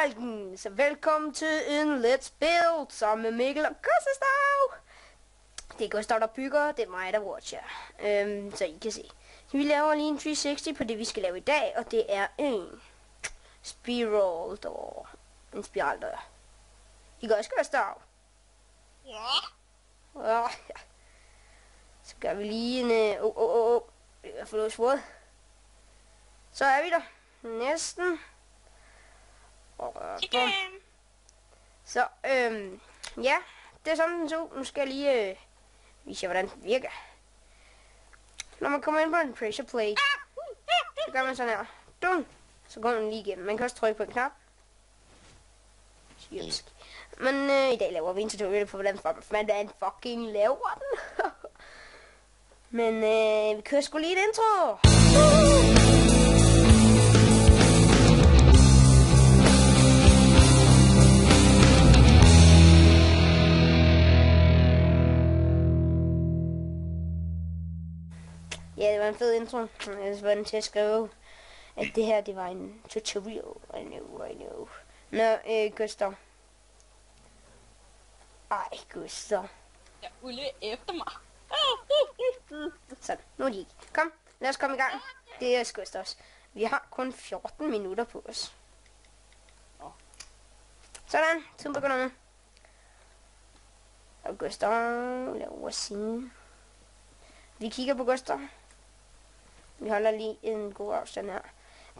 folkens, velkommen til en Let's Build sammen med Mikkel og Gustav. Det er Gustav, der bygger, det er mig, der watcher. Så I kan se. Så vi laver lige en 360 på det, vi skal lave i dag, og det er en spiral door. En spiraldør. I kan også, Gustav? Ja. Ja. Så gør vi lige en... Jeg får låst våd. Så er vi der. Næsten. Så, ja, det er sådan den så. Nu skal jeg lige vise jer, hvordan den virker. Når man kommer ind på en pressure plate, så gør man sådan her. Dum! Så går den lige igennem. Man kan også trykke på en knap. Jysk. Men i dag laver vi en tutorial på, hvordan man fucking laver den. Men vi kører sgu lige et intro. Ja, det var en fed intro. Jeg var den til at skrive, at det her, det var en tutorial. I know. Nå, Gustav. Ej, Gustav. Jeg Ulle efter mig. Sådan, nu er de ikke. Kom, lad os komme i gang. Det er Gustavs. Vi har kun 14 minutter på os. Sådan, tiden begynder nu. Og Gustav laver sin. Vi kigger på Gustav. Vi holder lige en god afstand her.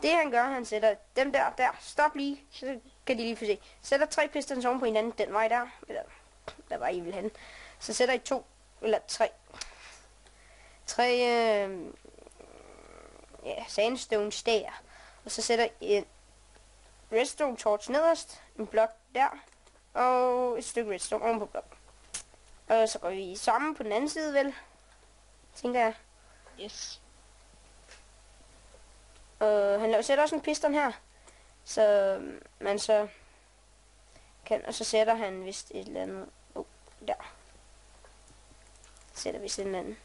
Det han gør, han sætter dem der. Stop lige, så kan de lige få se. Sætter 3 pistons oven på hinanden den vej der. Eller, der var I vil hen. Så sætter I 2 eller 3 sandstones der. Og så sætter I en redstone torch nederst. En blok der. Og et stykke redstone oven på blokken. Og så går vi sammen på den anden side, vel? Tænker jeg. Yes. Han sætter også en piston her. Så man så kan, og så sætter han vist et eller andet. Der. Sætter vist en eller anden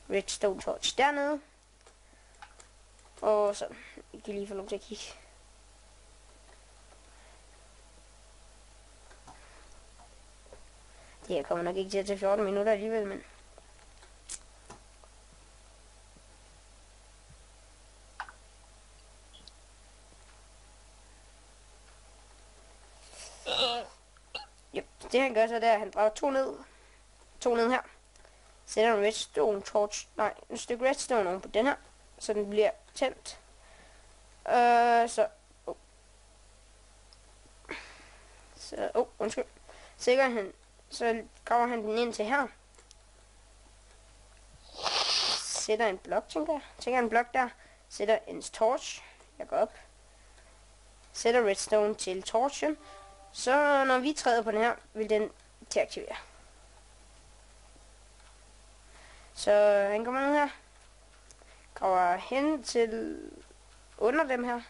redstone torch dernede. Og så I kan lige få lov til at kigge. Det her kommer nok ikke til at tage 14 minutter alligevel, men... Det han gør så der, han drager 2 ned her. Sætter en redstone torch, en stykke redstone oven på den her, så den bliver tændt. Undskyld. Så graver han den ind til her. Sætter en blok, tænker en blok der. Sætter en torch. Jeg går op. Sætter redstone til torchen. Så når vi træder på den her, vil den til at aktivere. Så han kommer ned her. Graver hen til under dem her.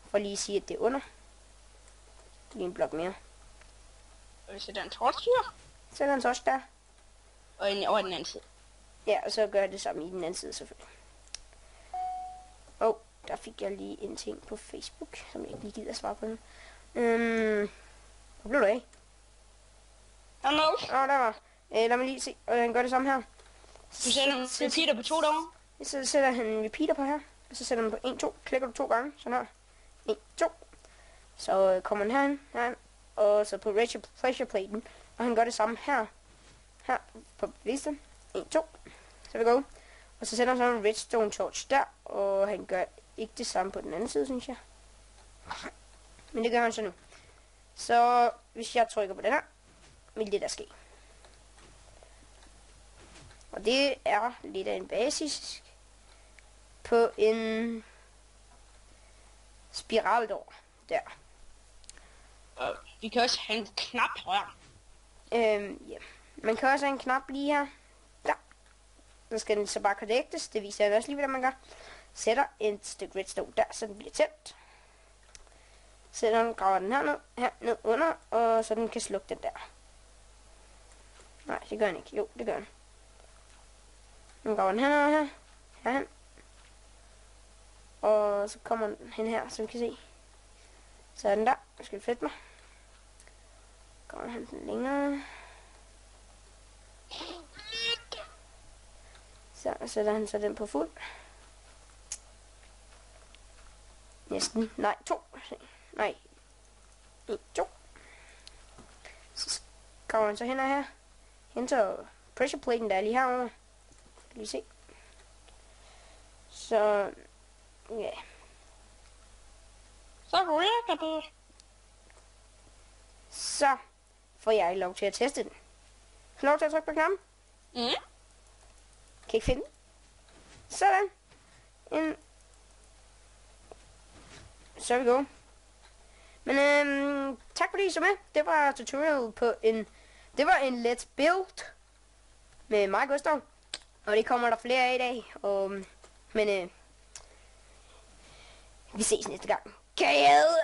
For lige at sige, at det er under. Lige en blok mere. Og vi sætter en torch her. Sætter en torch der. Og en over den anden side. Ja, og så gør jeg det samme i den anden side selvfølgelig. Der fik jeg lige en ting på Facebook, som jeg ikke lige gider at svare på nu. Hvor blev du af? Hallo? Der var. Lad mig lige se, og han gør det samme her. Du sætter en repeater på 2 derovre. Så sætter han en repeater på her. Og så sætter han på 1, 2. Klikker du 2 gange, sådan her. 1, 2. Så kommer han herhen. Og så på pressure platen. Og han gør det samme her. Her på bevidsten. 1, 2. Så vi går. Og så sætter han sådan en redstone torch der. Og han gør ikke det samme på den anden side, synes jeg. Men det gør han så nu. Så hvis jeg trykker på den her, vil det der ske. Og det er lidt af en basis på en spiraldør der. Vi kan også have en knap her. Ja. Man kan også have en knap lige her. Der. Så skal den så bare connectes. Det viser jeg også lige, hvordan man gør. Sætter et stykke redstone der, så den bliver tændt. Sætter den, graver den her ned under, og så den kan slukke den der. Nej, det gør den ikke. Jo, det gør den. Nu graver den herhen. Og så kommer den hen her, som I kan se. Sådan der. Nu skal vi flytte mig. Kommer han længere. Så sætter han så den på fuld. Næsten. Nej, 2. Nej. 1, 2. Så kommer han så hen her. Henter pressure platen, der er lige herovre. Kan lige se. Så, ja. Så rykker du. Så får jeg lov til at teste den. Får lov til at trykke på knappen. Mm. Kan ikke finde den. Sådan. Så er vi go. Men tak fordi I så med. Det var tutorial på det var en Let's Build med mig, Gustav. Og det kommer der flere af i dag. Men vi ses næste gang. Kan I have